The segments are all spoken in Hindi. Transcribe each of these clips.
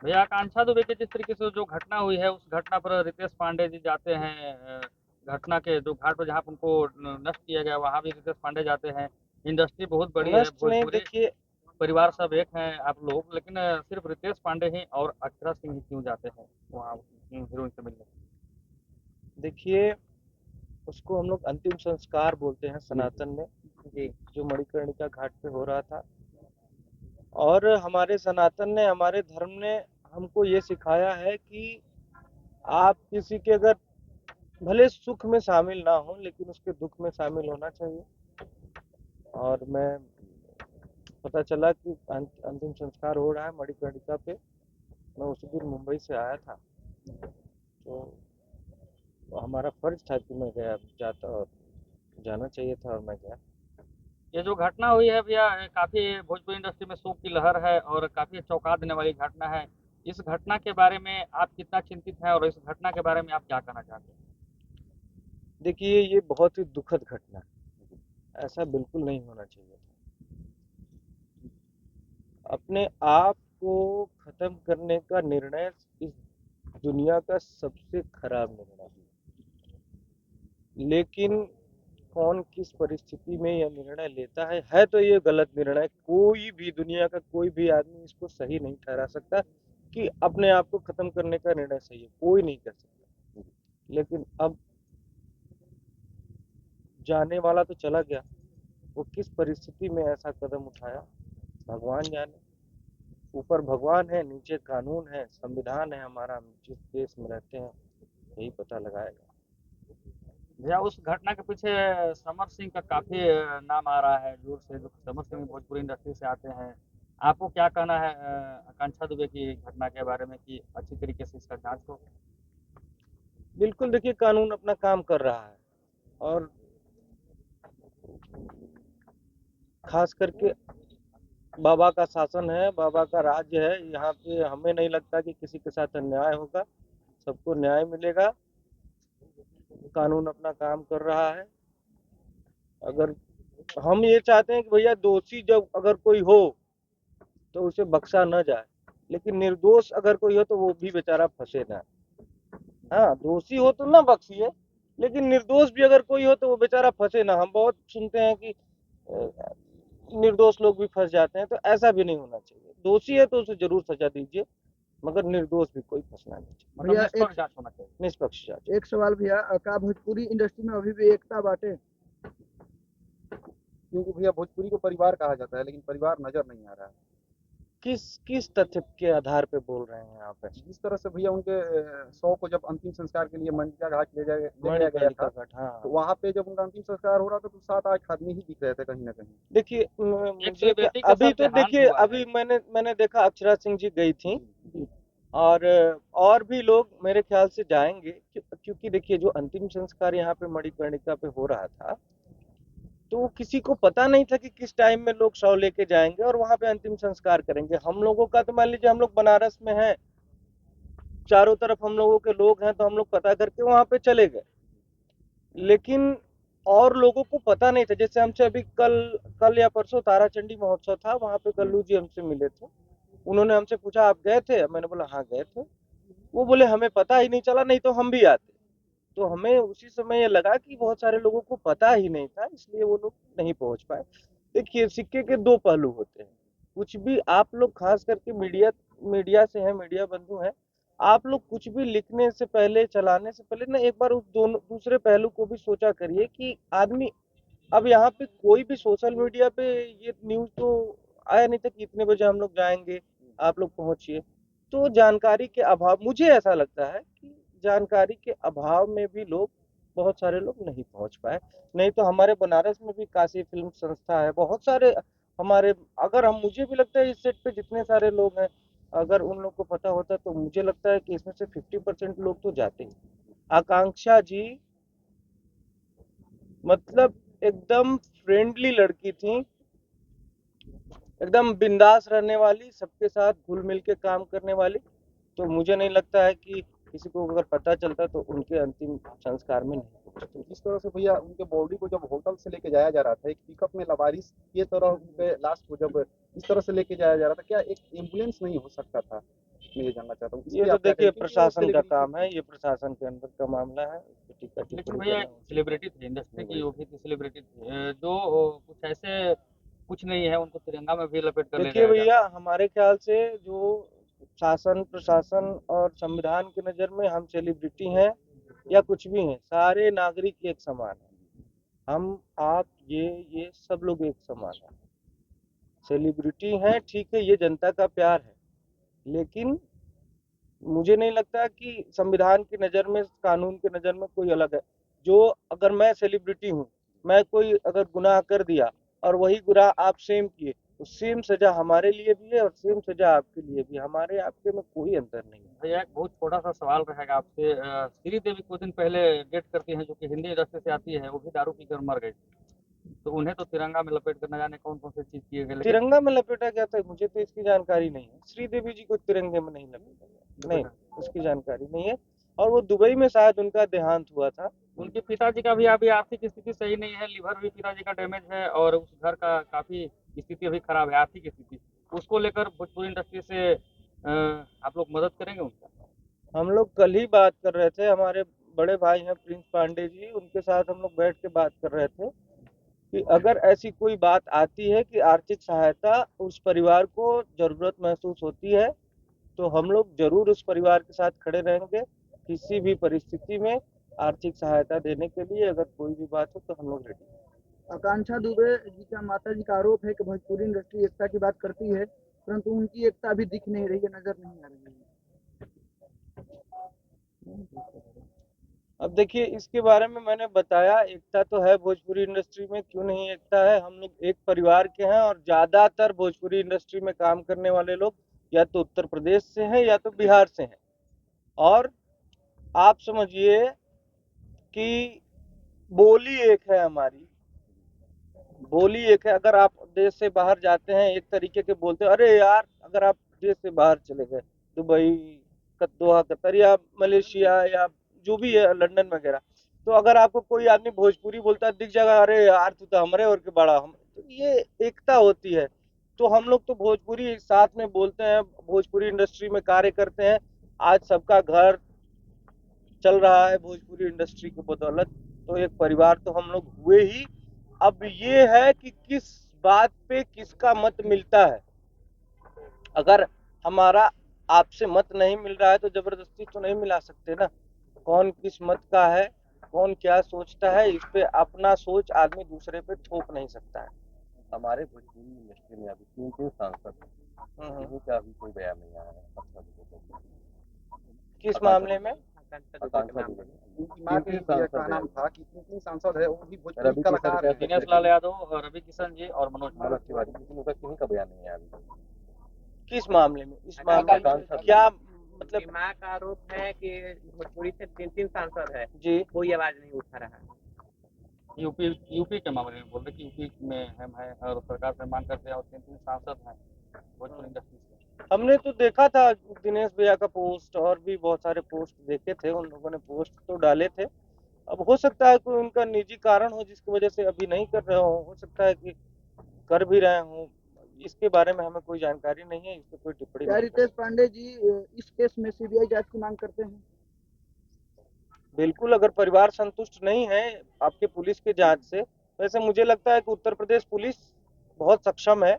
भैया आकांक्षा दुबे की जिस तरीके से जो घटना हुई है उस घटना पर रितेश पांडे जी जाते हैं। घटना के जो घाट पर जहाँ पर उनको नष्ट किया गया वहाँ भी रितेश पांडे जाते हैं। इंडस्ट्री बहुत बड़ी है, नष्ट नहीं, भोजपुरी देखिए। परिवार सब एक हैं आप लोग, लेकिन सिर्फ रितेश पांडे ही और अक्षरा सिंह ही क्यों जाते हैं वहाँ हीरोइन से मिलने। देखिए, उसको हम लोग अंतिम संस्कार बोलते हैं सनातन में, जी। जो मणिकर्णिका घाट पे हो रहा था। और हमारे सनातन ने, हमारे धर्म ने हमको ये सिखाया है कि आप किसी के अगर भले सुख में शामिल ना हो, लेकिन उसके दुख में शामिल होना चाहिए। और मैं पता चला कि अंतिम संस्कार हो रहा है मणिकर्णिका पे। मैं उसी दिन मुंबई से आया था, तो हमारा फर्ज था कि मैं गया, जाता, और जाना चाहिए था, और मैं गया। ये जो घटना हुई है भैया काफी भोजपुरी इंडस्ट्री में शोक की लहर है और काफी चौंका देने वाली घटना है। इस घटना के बारे में आप कितना चिंतित हैं और इस घटना के बारे में आप क्या कहना चाहते हैं। देखिए, ये बहुत ही दुखद घटना है, ऐसा बिल्कुल नहीं होना चाहिए था। अपने आप को खत्म करने का निर्णय इस दुनिया का सबसे खराब निर्णय है। लेकिन कौन किस परिस्थिति में यह निर्णय लेता है तो ये गलत निर्णय। कोई भी, दुनिया का कोई भी आदमी इसको सही नहीं ठहरा सकता कि अपने आप को खत्म करने का निर्णय सही है, कोई नहीं कर सकता। लेकिन अब जाने वाला तो चला गया, वो किस परिस्थिति में ऐसा कदम उठाया, भगवान जाने। ऊपर भगवान है, नीचे कानून है, संविधान है हमारा, हम जिस देश में रहते हैं, यही पता लगाएगा। भैया उस घटना के पीछे समर सिंह का काफी नाम आ रहा है जोर से, जो समर सिंह भी भोजपुरी इंडस्ट्री से आते हैं। आपको क्या कहना है आकांक्षा दुबे की घटना के बारे में कि अच्छी तरीके से इसका जांच हो। बिल्कुल, देखिए, कानून अपना काम कर रहा है। और खास करके बाबा का शासन है, बाबा का राज्य है, यहाँ पे हमें नहीं लगता कि किसी के साथ अन्याय होगा, सबको न्याय मिलेगा। कानून अपना काम कर रहा है। अगर हम ये चाहते हैं कि भैया, दोषी जब अगर कोई हो तो उसे बख्शा न जाए, लेकिन निर्दोष अगर कोई हो तो वो भी बेचारा फंसे ना। हाँ, दोषी हो तो ना बख्शिए, लेकिन निर्दोष भी अगर कोई हो तो वो बेचारा फंसे ना। हम बहुत सुनते हैं कि निर्दोष लोग भी फंस जाते हैं, तो ऐसा भी नहीं होना चाहिए। दोषी है तो उसे जरूर सजा दीजिए, मगर निर्दोष भी कोई फंसना नहीं चाहिए। मतलब भैया निष्पक्ष जांच होना चाहिए। निष्पक्ष जांच। एक सवाल भैया, का भोजपुरी इंडस्ट्री में अभी भी एकता बाटे? क्योंकि भैया भोजपुरी को परिवार कहा जाता है, लेकिन परिवार नजर नहीं आ रहा है। किस किस तथ्य के आधार पे बोल रहे हैं आप ऐसे? जिस तरह से भैया उनके शव को जब अंतिम संस्कार के लिए मंडिया घाट ले जाया गया मणिकर्णिका था, घाट, तो हाँ। वहां पे जब उनका अंतिम संस्कार हो रहा था तो 7-8 आदमी ही दिख रहे थे कहीं ना कहीं। देखिए, एक तो ये मुझे क्या, बेटी का अभी सब तो देहांत देखिए, हुआ है। अभी मैंने देखा अक्षरा सिंह जी गई थी। जी। और और भी लोग मेरे ख्याल से जाएंगे, क्योंकि देखिए, जो अंतिम संस्कार यहाँ पे मणिकर्णिका पे हो रहा था, तो किसी को पता नहीं था कि किस टाइम में लोग शव लेके जाएंगे और वहां पे अंतिम संस्कार करेंगे। हम लोगों का तो मान लीजिए, हम लोग बनारस में हैं, चारों तरफ हम लोगों के लोग हैं, तो हम लोग पता करके वहां पे चले गए। लेकिन और लोगों को पता नहीं था। जैसे हमसे अभी कल कल या परसों ताराचंडी महोत्सव था, वहां पे कल्लू जी हमसे मिले थे। उन्होंने हमसे पूछा, आप गए थे? मैंने बोला, हाँ गए थे। वो बोले, हमें पता ही नहीं चला, नहीं तो हम भी आते। तो हमें उसी समय ये लगा कि बहुत सारे लोगों को पता ही नहीं था, इसलिए वो लोग नहीं पहुंच पाए। देखिए, सिक्के के दो पहलू होते हैं। कुछ भी आप लोग, खास करके मीडिया मीडिया से हैं, मीडिया बंधु हैं, आप लोग कुछ भी लिखने से पहले, चलाने से पहले ना, एक बार उस दोनों दूसरे पहलू को भी सोचा करिए कि आदमी, अब यहाँ पे कोई भी सोशल मीडिया पे ये न्यूज तो आया नहीं था कि इतने बजे हम लोग जाएंगे, आप लोग पहुंचिए। तो जानकारी के अभाव, मुझे ऐसा लगता है कि जानकारी के अभाव में भी लोग, बहुत सारे लोग नहीं पहुंच पाए। नहीं तो हमारे बनारस में भी काशी फिल्म संस्था है, बहुत सारे हमारे, अगर हम, मुझे भी लगता है इस सेट पे जितने सारे लोग हैं, अगर उन लोग को पता होता तो मुझे लगता है कि इसमें से 50% लोग तो जाते ही। आकांक्षा जी, मतलब एकदम फ्रेंडली लड़की थी, एकदम बिंदास रहने वाली, सबके साथ घुल मिल के काम करने वाली। तो मुझे नहीं लगता है कि किसी को अगर पता चलता तो उनके अंतिम संस्कार में नहीं पहुंचते। जिस तरह से भैया उनके बॉडी को जब होटल से लेके जाया जा रहा था, एक पिकअप में लवारिस के तरह उनके लाश को जब इस तरह से लेके जाया जा रहा था, क्या एक एम्बुलेंस नहीं हो सकता था? मैं ये जानना चाहता हूँ। इस ये पे तो आप क्या देखिए कहेंगे? क्योंकि वो प्रशासन का सेलिब्रिटी काम है, थी। ये प्रशासन के अंदर का मामला है, इस पे टीका लेकिन टिप्पणी भैया करना। सेलिब्रिटी थे, इंडस्ट्री की वो भी थी, सेलिब्रिटी थी, जो कुछ ऐसे कुछ नहीं है, उनको तिरंगा में भी लपेट कर ले देखिए जाया भैया, जाता है। हमारे ख्याल से जो शासन प्रशासन और संविधान की नज़र में हम सेलिब्रिटी हैं या कुछ भी हैं, सारे नागरिक एक समान हैं। हम आप ये सब लोग एक समान हैं। सेलिब्रिटी हैं, ठीक है, ये जनता का प्यार है, लेकिन मुझे नहीं लगता कि संविधान की नज़र में, कानून की नज़र में कोई अलग है। जो अगर मैं सेलिब्रिटी हूँ, मैं कोई अगर गुनाह कर दिया और वही गुनाह आप सेम किए, तो सेम सजा हमारे लिए भी है और सेम सजा आपके लिए भी। हमारे आपके में कोई अंतर नहीं है। भैया एक बहुत छोटा सा सवाल रहेगा आपसे, श्रीदेवी कुछ दिन पहले डेट करती हैं, जो कि हिंदी इंडस्ट्री से आती है, वो भी दारू पीकर मर गई थी। तो उन्हें तो तिरंगा में लपेट कर न जाने कौन कौन सी चीज किए गए, लेकिन तिरंगा में लपेटा गया था, मुझे तो इसकी जानकारी नहीं है। श्रीदेवी जी को तिरंगे में नहीं लपेटा गया, नहीं, उसकी जानकारी नहीं है। और वो दुबई में शायद उनका देहांत हुआ था। उनके पिताजी का भी अभी आर्थिक स्थिति सही नहीं है, लिवर भी पिताजी का डैमेज है, और उस घर का काफी स्थिति अभी खराब है, आर्थिक स्थिति। उसको लेकर भोजपुरी इंडस्ट्री से आप लोग मदद करेंगे उनका? हम लोग कल ही बात कर रहे थे, हमारे बड़े भाई हैं प्रिंस पांडे जी, उनके साथ हम लोग बैठ के बात कर रहे थे कि अगर ऐसी कोई बात आती है कि आर्थिक सहायता उस परिवार को जरूरत महसूस होती है, तो हम लोग जरूर उस परिवार के साथ खड़े रहेंगे। किसी भी परिस्थिति में आर्थिक सहायता देने के लिए अगर कोई भी बात हो तो हम लोग रेडी हैं। आकांक्षा दुबे जी का माता जी का आरोप है कि भोजपुरी इंडस्ट्री एकता की बात करती है, परंतु उनकी एकता अभी दिख नहीं रही है, नजर नहीं आ रही है। अब देखिए, इसके बारे में मैंने बताया, एकता तो है भोजपुरी इंडस्ट्री में, क्यों नहीं एकता है। हम लोग एक परिवार के हैं और ज्यादातर भोजपुरी इंडस्ट्री में काम करने वाले लोग या तो उत्तर प्रदेश से हैं या तो बिहार से हैं। और आप समझिए कि बोली एक है हमारी, बोली एक है। अगर आप देश से बाहर जाते हैं एक तरीके के बोलते हैं, अरे यार, अगर आप देश से बाहर चले गए, दुबई, दोहा कतर या मलेशिया या जो भी है, लंदन वगैरह, तो अगर आपको कोई आदमी भोजपुरी बोलता है दिख जाएगा, अरे यार तू तो हमारे और के बड़ा हम, तो ये एकता होती है। तो हम लोग तो भोजपुरी साथ में बोलते हैं, भोजपुरी इंडस्ट्री में कार्य करते हैं। आज सबका घर चल रहा है भोजपुरी इंडस्ट्री की बदौलत, तो एक परिवार तो हम लोग हुए ही। अब ये है कि किस बात पे किसका मत मिलता है। अगर हमारा आपसे मत नहीं मिल रहा है तो जबरदस्ती तो नहीं मिला सकते ना। कौन किस मत का है, कौन क्या सोचता है, इस पे अपना सोच आदमी दूसरे पे थोप नहीं सकता है। हमारे भोजपुरी इंडस्ट्री में अभी 3 सांसद हैं, किसी का अभी कोई बयान नहीं आया है। किस मामले में? आकांक्षा दुबे। उनकी मां के सांसद का है। नाम था कि 3 सांसद है, वो भी भोजपुरी रवि कलाकार किशन हैं। का- दिनेश लाल यादव, रवि किशन जी और मनोज मनोज तिवारी, लेकिन उसका किसी का बयान नहीं आया अभी। किस मामले में? इस मामले में आकांक्षा क्या मतलब? माँ का आरोप है कि भोजपुरी से 3 सांसद है, जी, कोई आवाज नहीं उठा रहा है। यूपी के मामले में बोल रहे कि यूपी में हम हैं और सरकार से मांग करते हैं, और 3 सांसद हैं भोजपुरी इंडस्ट्री से। हमने तो देखा था दिनेश भैया का पोस्ट, और भी बहुत सारे पोस्ट देखे थे, उन लोगों ने पोस्ट तो डाले थे। अब हो सकता है कोई उनका निजी कारण हो जिसकी वजह से अभी नहीं कर रहे हो सकता है कि कर भी रहे हो। इसके बारे में हमें कोई जानकारी नहीं है, इस पर कोई टिप्पणी क्या नहीं। रितेश पांडे जी इस केस में सीबीआई जांच की मांग करते हैं? बिल्कुल, अगर परिवार संतुष्ट नहीं है आपके पुलिस के जांच से, वैसे मुझे लगता है कि उत्तर प्रदेश पुलिस बहुत सक्षम है।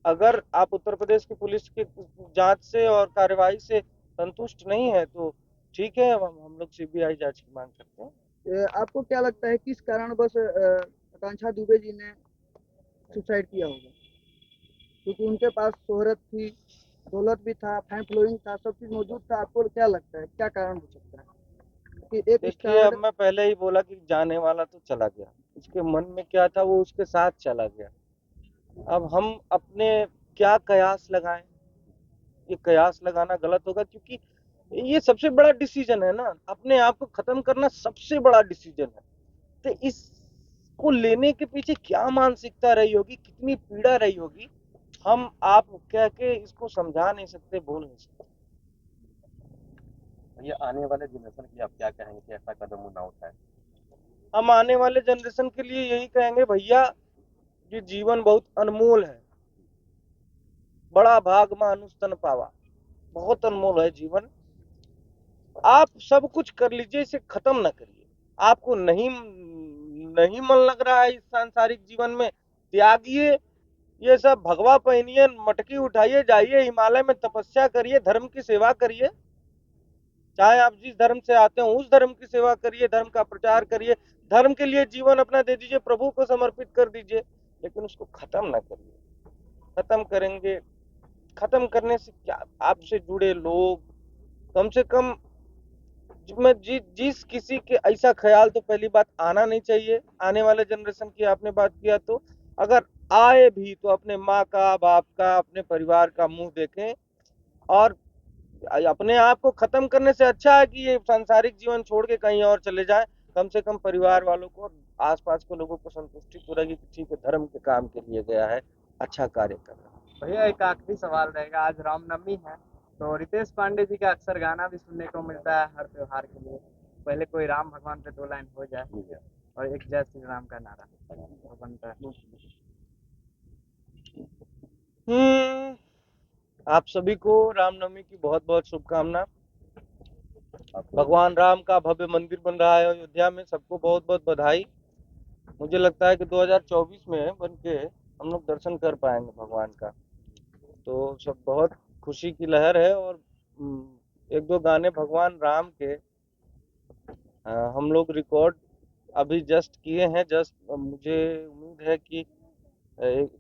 अगर आप उत्तर प्रदेश की पुलिस के जांच से और कार्रवाई से संतुष्ट नहीं है तो ठीक है, हम लोग सीबीआई जांच की मांग करते हैं। आपको क्या लगता है किस कारणवश आकांक्षा दुबे जी ने सुसाइड किया होगा? क्योंकि उनके पास शोहरत थी, दौलत भी था, फैन फॉलोइंग था, सब चीज मौजूद था। आपको क्या लगता है क्या कारण हो सकता है कि एक देखिए, अब मैं पहले ही बोला कि जाने वाला तो चला गया, उसके मन में क्या था वो उसके साथ चला गया। अब हम अपने क्या कयास लगाएं? ये कयास लगाना गलत होगा, क्योंकि ये सबसे बड़ा डिसीजन है ना, अपने आप को खत्म करना सबसे बड़ा डिसीजन है। तो इसको लेने के पीछे क्या मानसिकता रही होगी, कितनी पीड़ा रही होगी, हम आप कह के इसको समझा नहीं सकते, बोल नहीं सकते। ये आने वाले जनरेशन की आप क्या कहेंगे कि ऐसा कदम वो ना उठाए? हम आने वाले जनरेशन के लिए यही कहेंगे, भैया ये जीवन बहुत अनमोल है, बड़ा भाग मानुष तन पावा, बहुत अनमोल है जीवन। आप सब कुछ कर लीजिए, इसे खत्म ना करिए। आपको नहीं मन लग रहा है इस सांसारिक जीवन में, त्यागिए ये सब, भगवा पहनिए, मटकी उठाइए, जाइए हिमालय में तपस्या करिए, धर्म की सेवा करिए। चाहे आप जिस धर्म से आते हो उस धर्म की सेवा करिए, धर्म का प्रचार करिए, धर्म के लिए जीवन अपना दे दीजिए, प्रभु को समर्पित कर दीजिए, लेकिन उसको खत्म ना करिए। खत्म करेंगे, खत्म करने से क्या, आपसे जुड़े लोग कम से कम, जिस किसी के ऐसा ख्याल तो पहली बात आना नहीं चाहिए। आने वाले जनरेशन की आपने बात किया, तो अगर आए भी तो अपने माँ का, बाप का, अपने परिवार का मुंह देखें, और अपने आप को खत्म करने से अच्छा है कि ये सांसारिक जीवन छोड़ के कहीं और चले जाए। कम से कम परिवार वालों को, आसपास के लोगों को संतुष्टि हो रहेगी कि ठीक है, धर्म के काम के लिए गया है, अच्छा कार्य कर रहा है। भैया एक आखिरी सवाल रहेगा, आज रामनवमी है, तो रितेश पांडे जी का अक्सर गाना भी सुनने को मिलता है हर त्योहार के लिए। पहले कोई राम भगवान पे 2 लाइन हो जाए और एक जय श्री राम का नारा तो बनता है। आप सभी को रामनवमी की बहुत बहुत शुभकामना। भगवान राम का भव्य मंदिर बन रहा है अयोध्या में, सबको बहुत बहुत बधाई। मुझे लगता है कि 2024 में बन के हम लोग दर्शन कर पाएंगे भगवान का, तो सब बहुत खुशी की लहर है। और एक दो गाने भगवान राम के हम लोग रिकॉर्ड अभी जस्ट किए हैं। मुझे उम्मीद है कि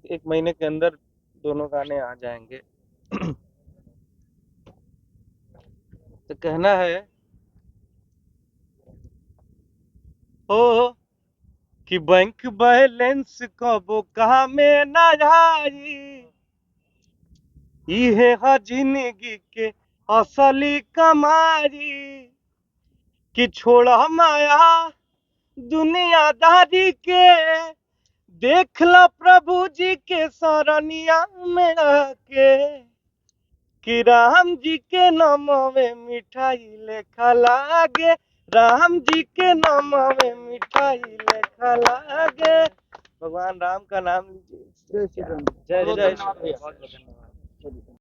एक महीने के अंदर दोनों गाने आ जाएंगे। तो कहना है ओ कि बैंक बैलेंस कबो कहा में ना आई, इहे हा जिंदगी के असली कमाई। कि छोड़ा माया दुनियादारी के, देख ला प्रभु जी के सरनिया में आके, कि राम जी के नामवे मिठाई लेखा लागे, राम जी के नामवे मिठाई लेखा लागे। भगवान राम का नाम लीजिए। जय श्री राम। जय बहुत जय धन्यवाद श्री भैया। राम। बहुत धन्यवाद।